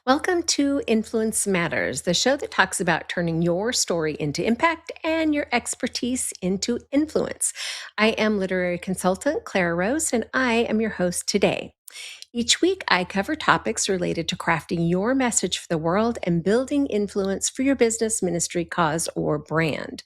Welcome to Influence Matters, the show that talks about turning your story into impact and your expertise into influence. I am literary consultant Clara Rose, and I am your host today. Each week, I cover topics related to crafting your message for the world and building influence for your business, ministry, cause, or brand.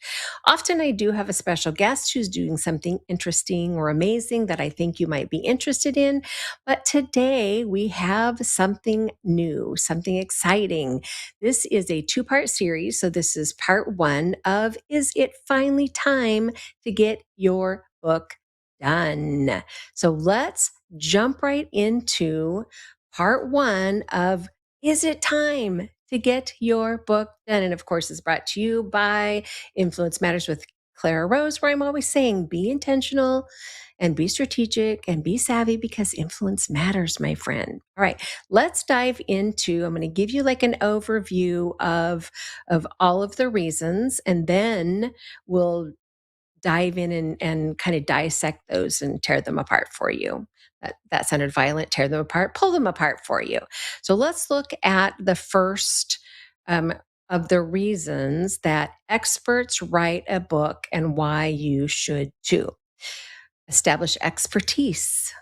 Often, I do have a special guest who's doing something interesting or amazing that I think you might be interested in. But today, we have something new, something exciting. This is a two-part series. So, this is part one of Is It Finally Time to Get Your Book Done? So, let's jump right into part one of Is It Time to Get Your Book Done? And of course, it's brought to you by Influence Matters with Clara Rose, where I'm always saying be intentional and be strategic and be savvy because influence matters, my friend. All right, let's dive into, I'm going to give you like an overview of all of the reasons, and then we'll dive in and kind of dissect those and tear them apart for you. That sounded violent. Tear them apart, pull them apart for you. So let's look at the first of the reasons that experts write a book and why you should too. Establish expertise,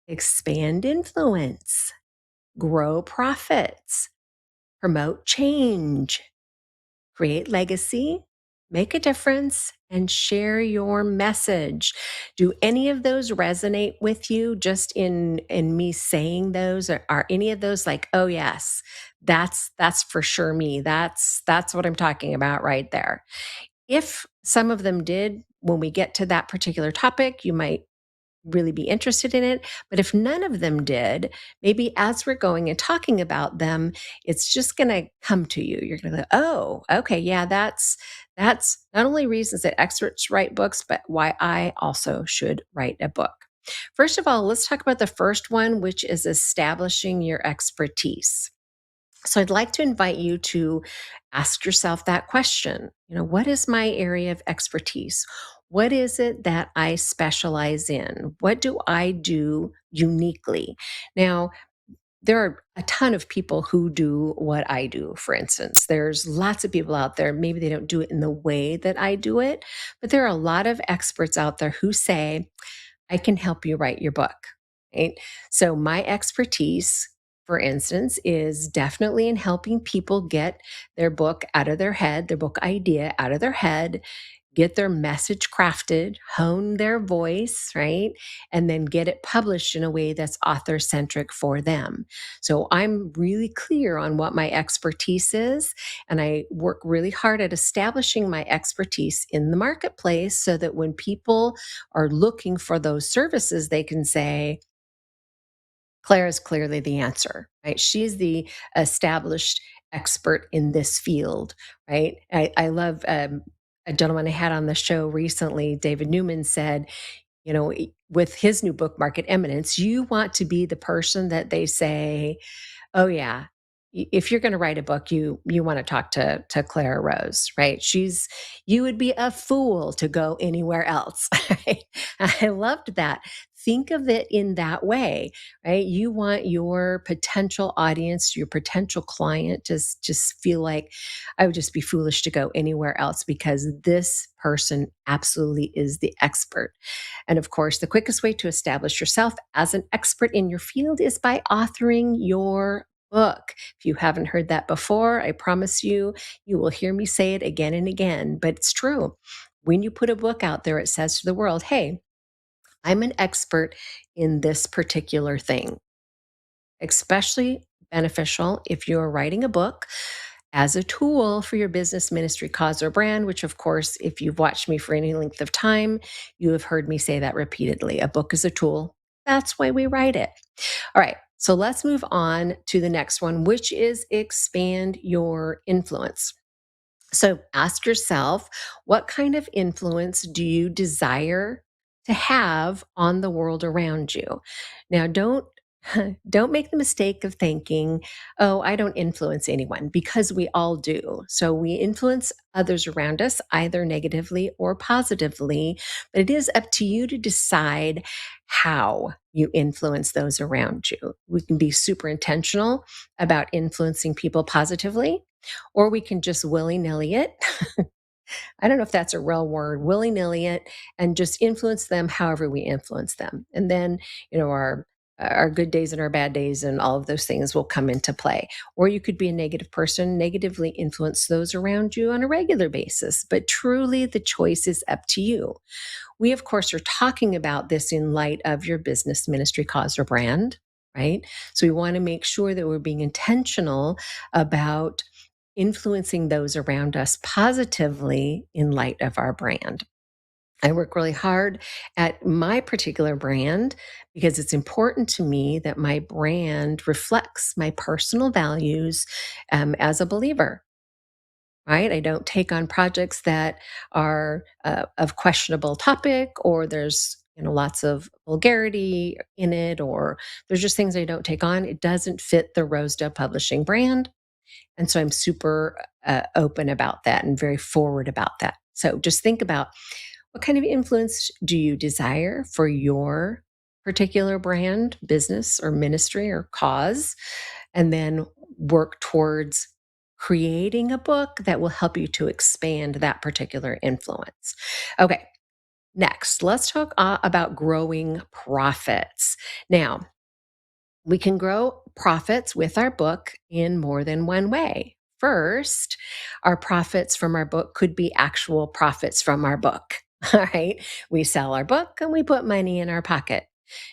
expand influence, grow profits, promote change, create legacy, make a difference, and share your message. Do any of those resonate with you just in me saying those? Or are any of those like, oh yes, that's for sure me. That's what I'm talking about right there. If some of them did, when we get to that particular topic, you might really be interested in it. But if none of them did, maybe as we're going and talking about them, it's just going to come to you. You're going to go, oh, okay, yeah, that's not only reasons that experts write books, but why I also should write a book. First of all, let's talk about the first one, which is establishing your expertise. So I'd like to invite you to ask yourself that question. What is my area of expertise? What is it that I specialize in? What do I do uniquely? Now, there are a ton of people who do what I do, for instance. There's lots of people out there. Maybe they don't do it in the way that I do it, but there are a lot of experts out there who say, I can help you write your book, right? So my expertise, for instance, is definitely in helping people get their book out of their head, their book idea out of their head, get their message crafted, hone their voice, right? And then get it published in a way that's author centric for them. So I'm really clear on what my expertise is. And I work really hard at establishing my expertise in the marketplace so that when people are looking for those services, they can say, Claire is clearly the answer, right? She's the established expert in this field, right? I love a gentleman I had on the show recently, David Newman, said, with his new book, Market Eminence, you want to be the person that they say, oh yeah, if you're going to write a book, you want to talk to Clara Rose, right? You would be a fool to go anywhere else. Right? I loved that. Think of it in that way, right? You want your potential audience, your potential client to just feel like I would just be foolish to go anywhere else because this person absolutely is the expert. And of course, the quickest way to establish yourself as an expert in your field is by authoring your book. If you haven't heard that before, I promise you will hear me say it again and again, but it's true. When you put a book out there, it says to the world, hey, I'm an expert in this particular thing. Especially beneficial if you're writing a book as a tool for your business, ministry, cause, or brand, which of course, if you've watched me for any length of time, you have heard me say that repeatedly. A book is a tool. That's why we write it. All right. So let's move on to the next one, which is expand your influence. So ask yourself, what kind of influence do you desire to have on the world around you? Now, don't make the mistake of thinking, "Oh, I don't influence anyone," because we all do. So we influence others around us either negatively or positively, but it is up to you to decide how you influence those around you. We can be super intentional about influencing people positively, or we can just willy-nilly it. I don't know if that's a real word, willy-nilly it, and just influence them however we influence them. And then, our good days and our bad days and all of those things will come into play. Or you could be a negative person, negatively influence those around you on a regular basis. But truly, the choice is up to you. We, of course, are talking about this in light of your business, ministry, cause, or brand, right? So we want to make sure that we're being intentional about influencing those around us positively in light of our brand. I work really hard at my particular brand because it's important to me that my brand reflects my personal values as a believer, right? I don't take on projects that are of questionable topic, or there's lots of vulgarity in it, or there's just things I don't take on. It doesn't fit the RoseDale Publishing brand. And so I'm super open about that and very forward about that. So just think about, what kind of influence do you desire for your particular brand, business, or ministry or cause? And then work towards creating a book that will help you to expand that particular influence. Okay, next, let's talk about growing profits. Now, we can grow profits with our book in more than one way. First, our profits from our book could be actual profits from our book. All right. We sell our book and we put money in our pocket.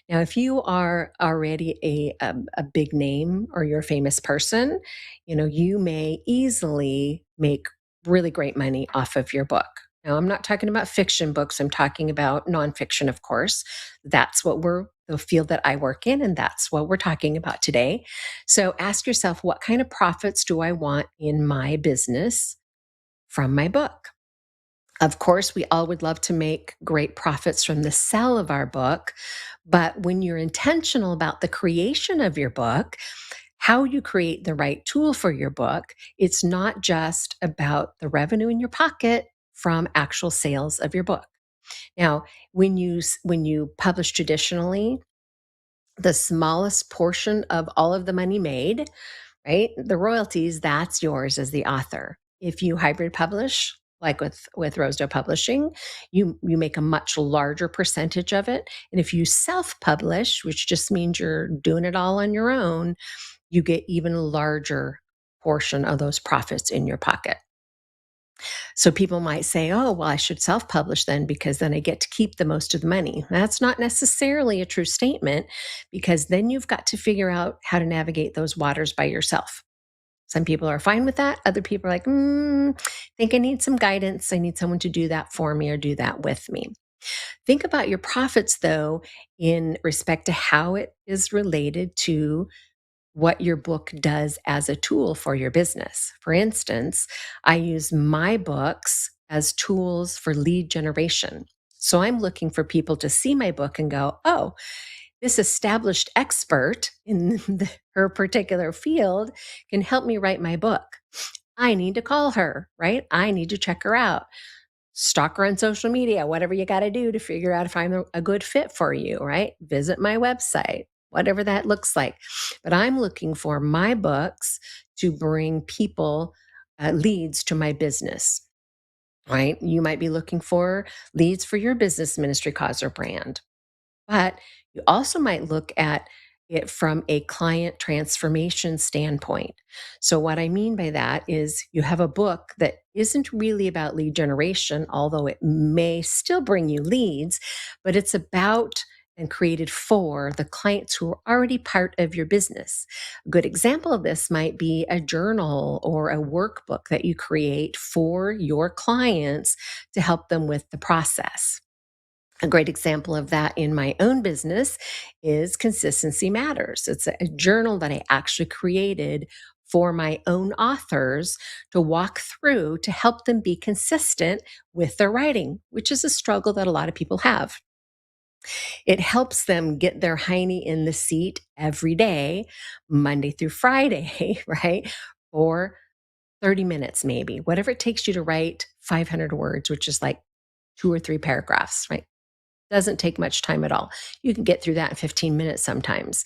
Now, if you are already a big name or you're a famous person, you may easily make really great money off of your book. Now, I'm not talking about fiction books. I'm talking about nonfiction, of course. That's the field that I work in, and that's what we're talking about today. So ask yourself, what kind of profits do I want in my business from my book? Of course, we all would love to make great profits from the sale of our book. But when you're intentional about the creation of your book, how you create the right tool for your book, it's not just about the revenue in your pocket from actual sales of your book. Now, when you publish traditionally, the smallest portion of all of the money made, right? The royalties, that's yours as the author. If you hybrid publish, like with RoseDale Publishing, you make a much larger percentage of it. And if you self-publish, which just means you're doing it all on your own, you get even larger portion of those profits in your pocket. So people might say, "Oh, well, I should self-publish then because then I get to keep the most of the money." That's not necessarily a true statement, because then you've got to figure out how to navigate those waters by yourself. Some people are fine with that. Other people are like, I think I need some guidance. I need someone to do that for me or do that with me. Think about your profits, though, in respect to how it is related to what your book does as a tool for your business. For instance, I use my books as tools for lead generation. So I'm looking for people to see my book and go, "Oh, this established expert in her particular field can help me write my book. I need to call her, right? I need to check her out. Stalk her on social media, whatever you got to do to figure out if I'm a good fit for you, right? Visit my website, whatever that looks like." But I'm looking for my books to bring people, leads to my business, right? You might be looking for leads for your business, ministry, cause, or brand. But you also might look at it from a client transformation standpoint. So, what I mean by that is you have a book that isn't really about lead generation, although it may still bring you leads, but it's about and created for the clients who are already part of your business. A good example of this might be a journal or a workbook that you create for your clients to help them with the process. A great example of that in my own business is Consistency Matters. It's a journal that I actually created for my own authors to walk through to help them be consistent with their writing, which is a struggle that a lot of people have. It helps them get their hiney in the seat every day, Monday through Friday, right? For 30 minutes, maybe, whatever it takes you to write 500 words, which is like 2 or 3 paragraphs, right? Doesn't take much time at all. You can get through that in 15 minutes sometimes.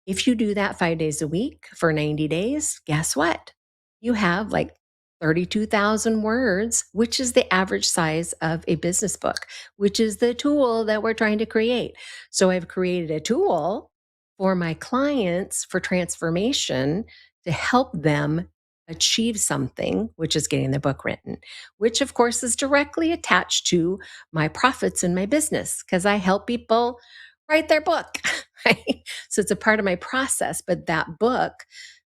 If you do that 5 days a week for 90 days, guess what? You have like 32,000 words, which is the average size of a business book, which is the tool that we're trying to create. So I've created a tool for my clients for transformation to help them achieve something, which is getting the book written, which of course is directly attached to my profits in my business because I help people write their book, right? So it's a part of my process. But that book,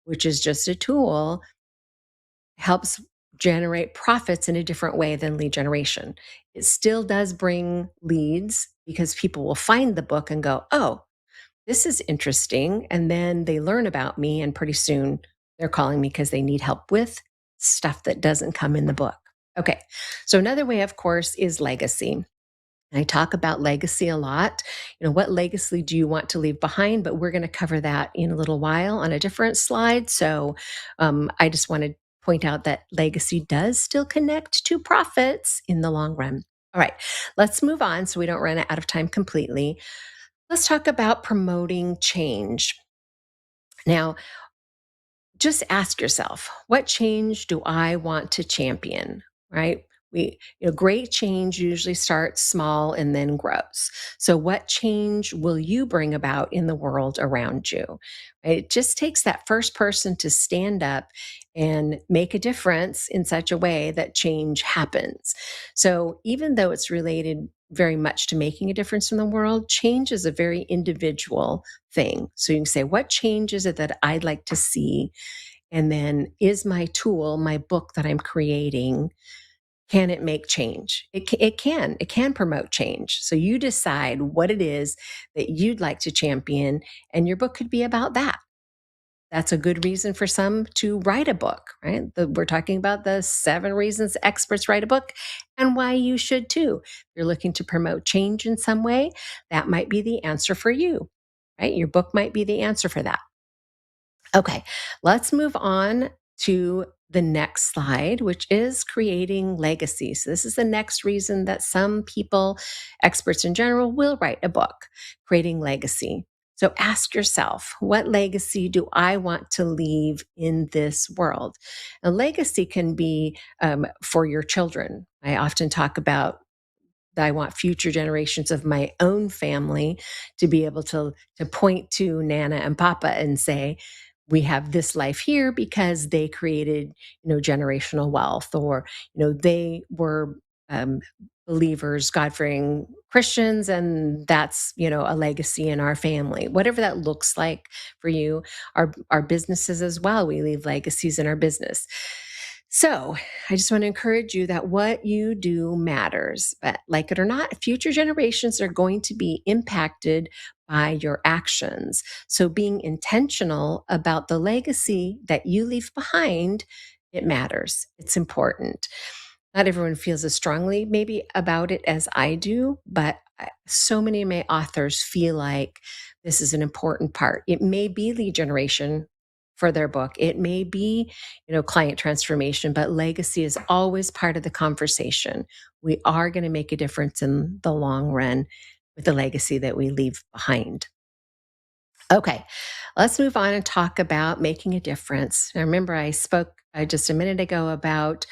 which is just a tool, helps generate profits in a different way than lead generation. It still does bring leads because people will find the book and go, oh, this is interesting. And then they learn about me, and pretty soon they're calling me because they need help with stuff that doesn't come in the book. Okay. So another way, of course, is legacy. I talk about legacy a lot. What legacy do you want to leave behind? But we're going to cover that in a little while on a different slide. So I just want to point out that legacy does still connect to profits in the long run. All right, let's move on so we don't run out of time completely. Let's talk about promoting change. Now, just ask yourself, what change do I want to champion, right? Great change usually starts small and then grows. So what change will you bring about in the world around you? Right? It just takes that first person to stand up and make a difference in such a way that change happens. So even though it's related very much to making a difference in the world, change is a very individual thing. So you can say, what change is it that I'd like to see? And then, is my tool, my book that I'm creating, can it make change? It can promote change. So you decide what it is that you'd like to champion, and your book could be about that. That's a good reason for some to write a book, right? We're talking about the 7 reasons experts write a book and why you should too. If you're looking to promote change in some way, that might be the answer for you, right? Your book might be the answer for that. Okay, let's move on to the next slide, which is creating legacy. So, this is the next reason that some people, experts in general, will write a book, creating legacy. So, ask yourself, what legacy do I want to leave in this world? A legacy can be for your children. I often talk about that I want future generations of my own family to be able to point to Nana and Papa and say, we have this life here because they created, generational wealth, or, they were um, believers, God-fearing Christians, and that's, a legacy in our family. Whatever that looks like for you, our businesses as well. We leave legacies in our business. So I just want to encourage you that what you do matters, but like it or not, future generations are going to be impacted by your actions. So being intentional about the legacy that you leave behind, it matters. It's important. Not everyone feels as strongly maybe about it as I do, but so many of my authors feel like this is an important part. It may be lead generation for their book. It may be, client transformation, but legacy is always part of the conversation. We are going to make a difference in the long run with the legacy that we leave behind. Okay, let's move on and talk about making a difference. Now, remember, I spoke just a minute ago about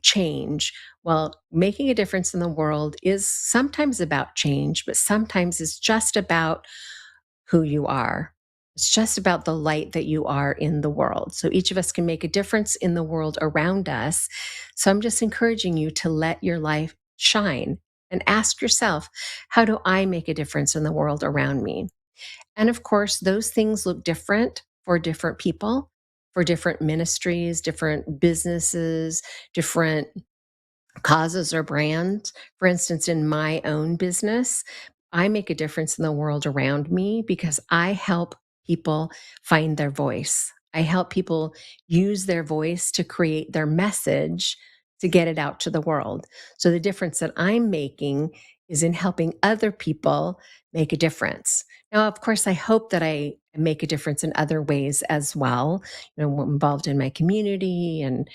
change. Well, making a difference in the world is sometimes about change, but sometimes it's just about who you are. It's just about the light that you are in the world. So each of us can make a difference in the world around us. So I'm just encouraging you to let your life shine and ask yourself, how do I make a difference in the world around me? And of course, those things look different for different people, for different ministries, different businesses, different causes or brands. For instance, in my own business, I make a difference in the world around me because I help people find their voice. I help people use their voice to create their message to get it out to the world. So the difference that I'm making is in helping other people make a difference. Now, of course, I hope that I make a difference in other ways as well. I'm involved in my community and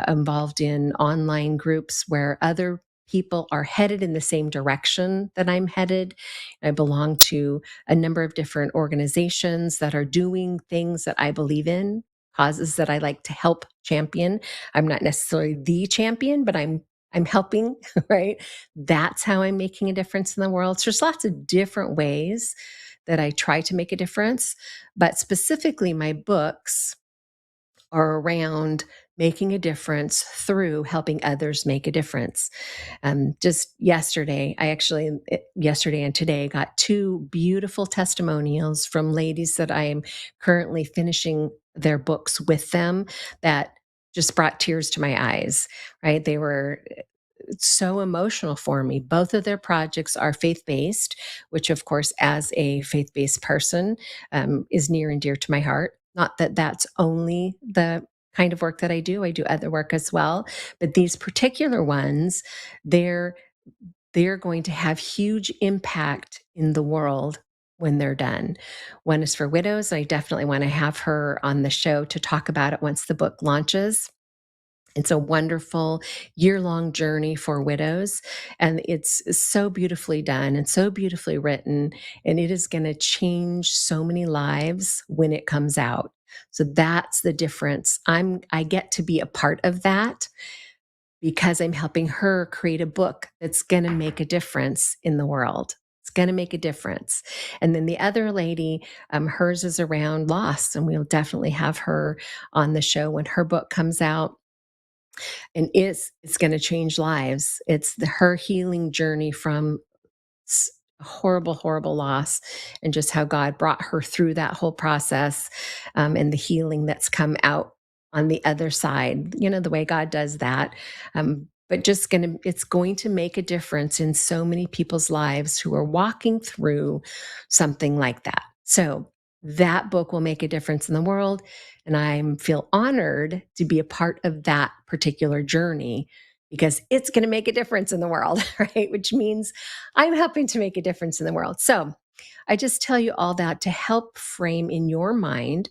involved in online groups where other people are headed in the same direction that I'm headed. I belong to a number of different organizations that are doing things that I believe in, causes that I like to help champion. I'm not necessarily the champion, but I'm helping, right? That's how I'm making a difference in the world. So there's lots of different ways that I try to make a difference, but specifically my books are around making a difference through helping others make a difference. Just yesterday, yesterday and today, got two beautiful testimonials from ladies that I am currently finishing their books with them that just brought tears to my eyes, right? They were so emotional for me. Both of their projects are faith based, which, of course, as a faith based person, is near and dear to my heart. Not that that's only the kind of work that I do other work as well. But these particular ones, they're they're going to have huge impact in the world when they're done. One is for widows. I definitely want to have her on the show to talk about it once the book launches. It's a wonderful year-long journey for widows, and it's so beautifully done and so beautifully written, and it is going to change so many lives when it comes out. So that's the difference. I get to be a part of that because I'm helping her create a book that's going to make a difference in the world. It's going to make a difference. And then the other lady, hers is around loss, and we'll definitely have her on the show when her book comes out, and it's going to change lives. It's her healing journey from a horrible, horrible loss, and just how God brought her through that whole process, and the healing that's come out on the other side. The way God does that. But it's going to make a difference in so many people's lives who are walking through something like that. So that book will make a difference in the world. And I feel honored to be a part of that particular journey because it's going to make a difference in the world, right? Which means I'm helping to make a difference in the world. So I just tell you all that to help frame in your mind,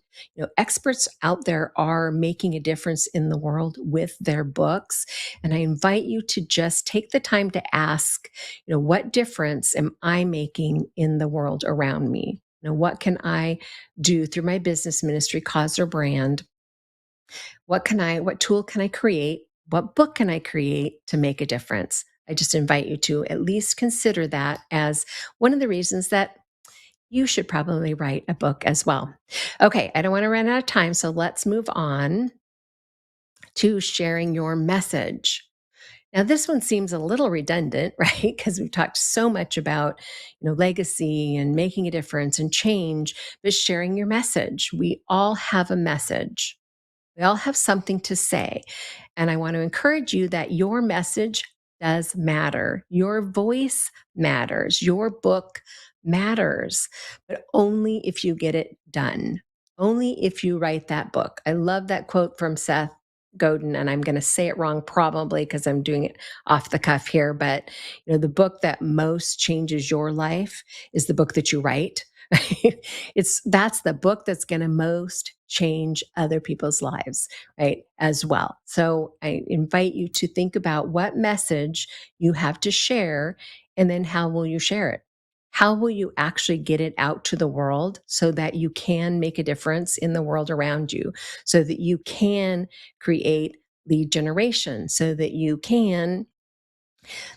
experts out there are making a difference in the world with their books. And I invite you to just take the time to ask, what difference am I making in the world around me? What can I do through my business ministry, cause or brand? What tool can I create? What book can I create to make a difference? I just invite you to at least consider that as one of the reasons that you should probably write a book as well. Okay, I don't want to run out of time, so let's move on to sharing your message. Now, this one seems a little redundant, right? Because we've talked so much about, legacy and making a difference and change, but sharing your message. We all have a message. We all have something to say. And I want to encourage you that your message does matter. Your voice matters. Your book matters, but only if you get it done. Only if you write that book. I love that quote from Seth Godin, and I'm going to say it wrong probably because I'm doing it off the cuff here, but the book that most changes your life is the book that you write. That's the book that's going to most change other people's lives, right? As well. So I invite you to think about what message you have to share, and then how will you share it? How will you actually get it out to the world so that you can make a difference in the world around you, so that you can create lead generation, so that you can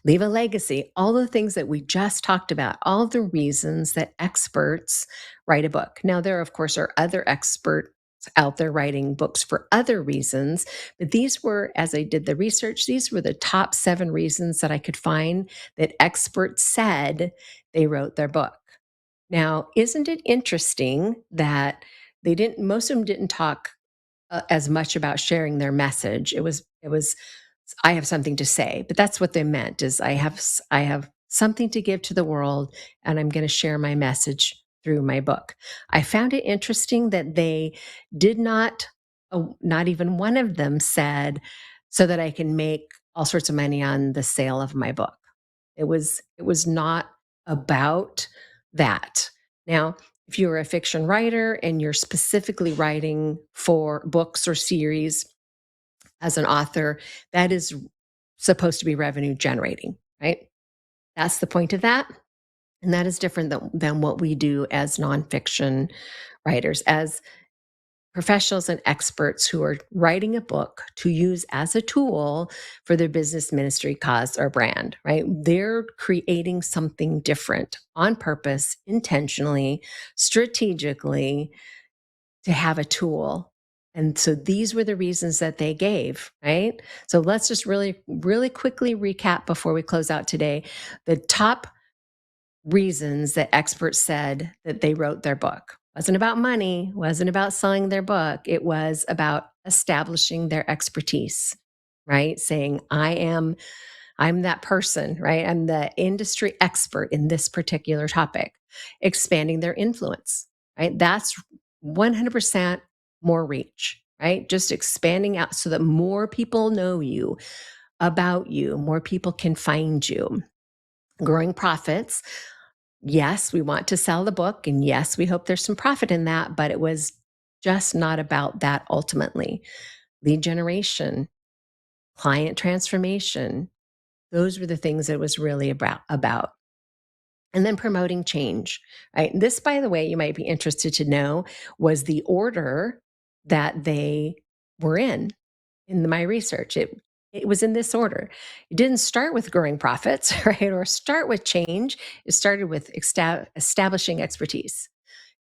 leave a legacy, all the things that we just talked about, all the reasons that experts write a book. Now, there, of course, are other experts out there writing books for other reasons, but these were, as I did the research, these were the top 7 reasons that I could find that experts said they wrote their book. Now, isn't it interesting that most of them didn't talk as much about sharing their message. It was, I have something to say, but that's what they meant is I have something to give to the world, and I'm going to share my message through my book. I found it interesting that they did not even one of them said, so that I can make all sorts of money on the sale of my book. It was not about that. Now, if you're a fiction writer and you're specifically writing for books or series as an author, that is supposed to be revenue generating, right? That's the point of that. And that is different than what we do as nonfiction writers, as professionals and experts who are writing a book to use as a tool for their business, ministry, cause, or brand, right? They're creating something different on purpose, intentionally, strategically, to have a tool. And so these were the reasons that they gave, right? So let's just really, really quickly recap before we close out today. The top reasons that experts said that they wrote their book wasn't about money, wasn't about selling their book. It was about establishing their expertise, right? Saying, I'm that person, right? I'm the industry expert in this particular topic, expanding their influence, right? That's 100% more reach, right? Just expanding out so that more people know you, about you, more people can find you. Growing profits. Yes, we want to sell the book, and yes, we hope there's some profit in that, but it was just not about that ultimately. Lead generation, client transformation, those were the things that it was really about. And then promoting change, right? This, by the way, you might be interested to know, was the order that they were in my research. It was in this order. It didn't start with growing profits, right? Or start with change. It started with establishing expertise,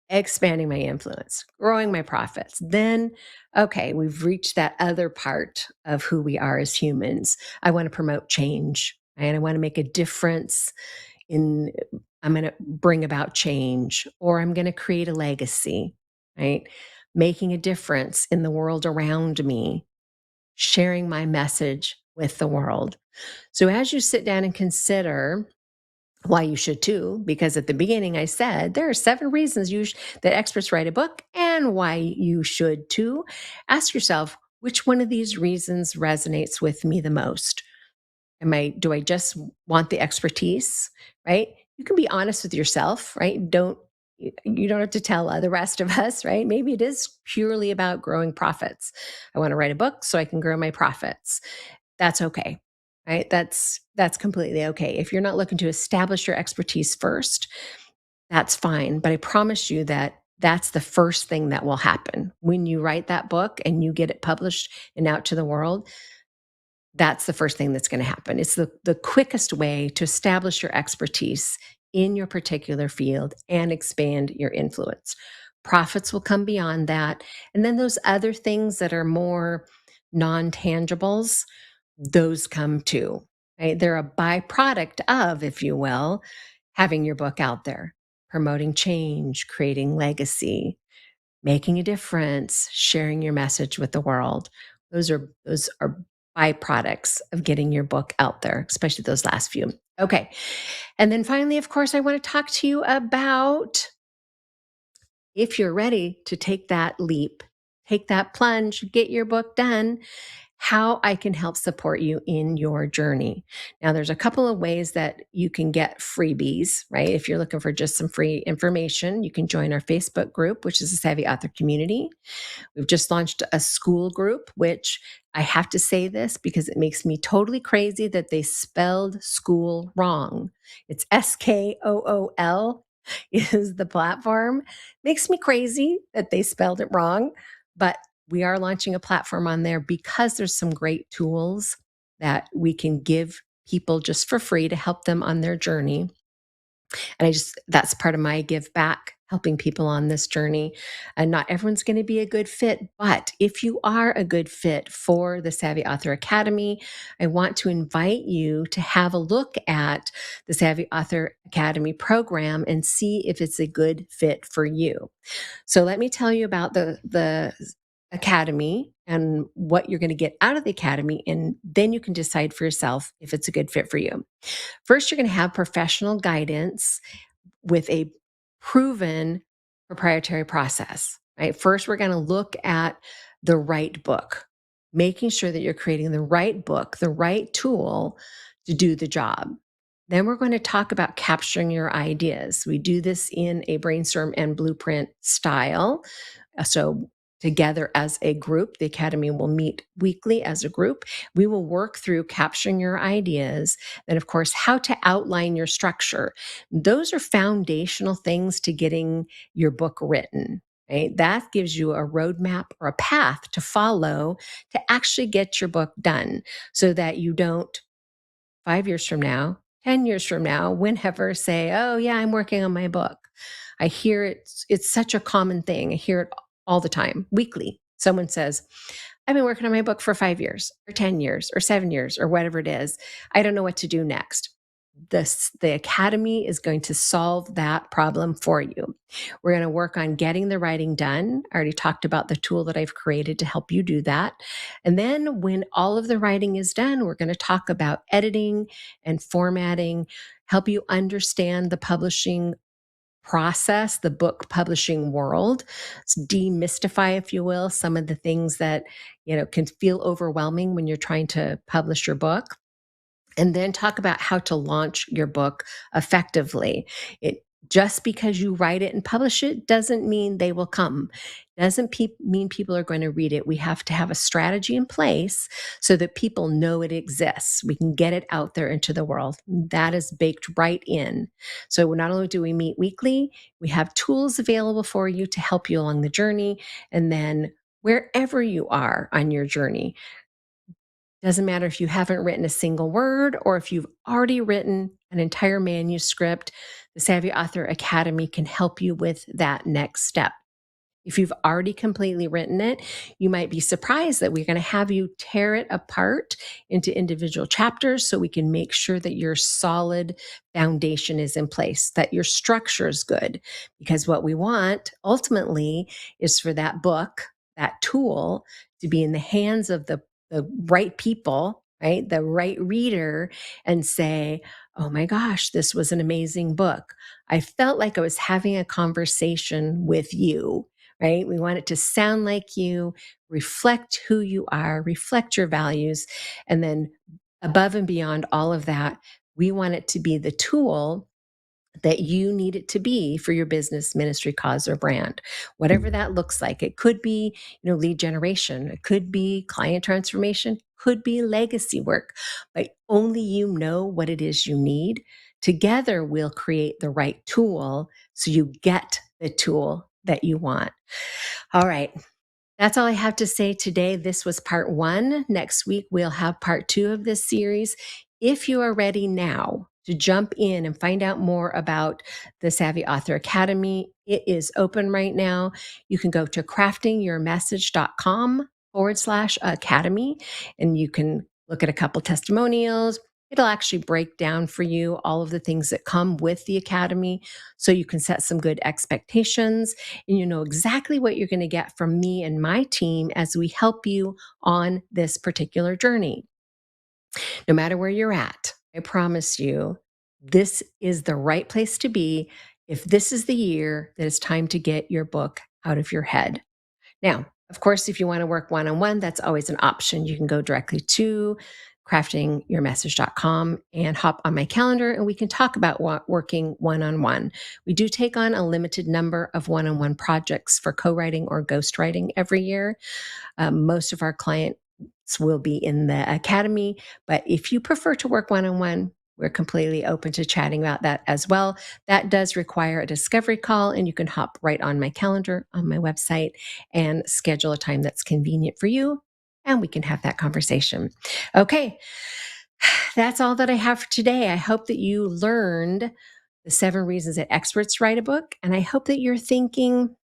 expanding my influence, growing my profits. Then, okay, we've reached that other part of who we are as humans. I want to promote change, right? I want to make a difference I'm going to bring about change, or I'm going to create a legacy, right? Making a difference in the world around me, sharing my message with the world. So as you sit down and consider why you should too, because at the beginning I said there are 7 reasons that experts write a book and why you should too. Ask yourself, which one of these reasons resonates with me the most? Do I just want the expertise, right? You can be honest with yourself, right? You don't have to tell the rest of us, right? Maybe it is purely about growing profits. I want to write a book so I can grow my profits. That's okay, right? That's completely okay. If you're not looking to establish your expertise first, that's fine. But I promise you that that's the first thing that will happen when you write that book and you get it published and out to the world. That's the first thing that's going to happen. It's the quickest way to establish your expertise in your particular field and expand your influence. Profits will come beyond that. And then those other things that are more non-tangibles, those come too, right? They're a byproduct of, if you will, having your book out there, promoting change, creating legacy, making a difference, sharing your message with the world. Those are byproducts of getting your book out there, especially those last few. Okay. And then finally, of course, I want to talk to you about, if you're ready to take that leap, take that plunge, get your book done, how I can help support you in your journey. Now, there's a couple of ways that you can get freebies, right? If you're looking for just some free information, you can join our Facebook group, which is the Savvy Author Community. We've just launched a school group, which I have to say this because it makes me totally crazy that they spelled school wrong. It's SKOOL is the platform. Makes me crazy that they spelled it wrong, but we are launching a platform on there because there's some great tools that we can give people just for free to help them on their journey. And that's part of my give back, helping people on this journey. And not everyone's going to be a good fit, but if you are a good fit for the Savvy Author Academy, I want to invite you to have a look at the Savvy Author Academy program and see if it's a good fit for you. So let me tell you about the Academy and what you're going to get out of the Academy, and then you can decide for yourself if it's a good fit for you. First, you're going to have professional guidance with a proven proprietary process, right? First, we're going to look at the right book, making sure that you're creating the right book, the right tool to do the job. Then we're going to talk about capturing your ideas. We do this in a brainstorm and blueprint style. So together as a group, the Academy will meet weekly as a group. We will work through capturing your ideas, and of course, how to outline your structure. Those are foundational things to getting your book written. Right? That gives you a roadmap or a path to follow to actually get your book done so that you don't 5 years from now, 10 years from now, whenever say, oh, yeah, I'm working on my book. I hear it's such a common thing. I hear it all the time, weekly. Someone says, I've been working on my book for 5 years or 10 years or 7 years or whatever it is. I don't know what to do next. The Academy is going to solve that problem for you. We're going to work on getting the writing done. I already talked about the tool that I've created to help you do that. And then when all of the writing is done, we're going to talk about editing and formatting, help you understand the publishing process, the book publishing world, demystify, if you will, some of the things that, can feel overwhelming when you're trying to publish your book. And then talk about how to launch your book effectively. It just because you write it and publish it doesn't mean they will come. Doesn't mean people are going to read it. We have to have a strategy in place so that people know it exists. We can get it out there into the world. That is baked right in. So not only do we meet weekly, we have tools available for you to help you along the journey. And then wherever you are on your journey, doesn't matter if you haven't written a single word or if you've already written an entire manuscript, the Savvy Author Academy can help you with that next step. If you've already completely written it, you might be surprised that we're going to have you tear it apart into individual chapters so we can make sure that your solid foundation is in place, that your structure is good. Because what we want ultimately is for that book, that tool, to be in the hands of the right people, right? The right reader, and say, oh my gosh, this was an amazing book. I felt like I was having a conversation with you, right? We want it to sound like you, reflect who you are, reflect your values. And then above and beyond all of that, we want it to be the tool that you need it to be for your business, ministry, cause, or brand, whatever that looks like. It could be, lead generation. It could be client transformation, could be legacy work, but only you know what it is you need. Together, we'll create the right tool so you get the tool that you want. All right. That's all I have to say today. This was part 1. Next week, we'll have part 2 of this series. If you are ready now to jump in and find out more about the Savvy Author Academy, it is open right now. You can go to craftingyourmessage.com/academy, and you can look at a couple testimonials. It'll actually break down for you all of the things that come with the Academy so you can set some good expectations and you know exactly what you're going to get from me and my team as we help you on this particular journey. No matter where you're at, I promise you, this is the right place to be if this is the year that it's time to get your book out of your head. Now, of course, if you want to work one-on-one, that's always an option. You can go directly to craftingyourmessage.com and hop on my calendar and we can talk about working one-on-one. We do take on a limited number of one-on-one projects for co-writing or ghostwriting every year. Most of our clients will be in the Academy, but if you prefer to work one-on-one, we're completely open to chatting about that as well. That does require a discovery call, and you can hop right on my calendar on my website and schedule a time that's convenient for you, and we can have that conversation. Okay, that's all that I have for today. I hope that you learned the 7 reasons that experts write a book, and I hope that you're thinking,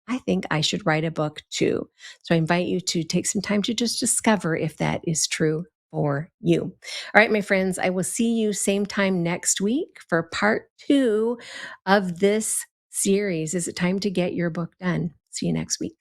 I think I should write a book too. So I invite you to take some time to just discover if that is true for you. All right, my friends, I will see you same time next week for part 2 of this series. Is it time to get your book done? See you next week.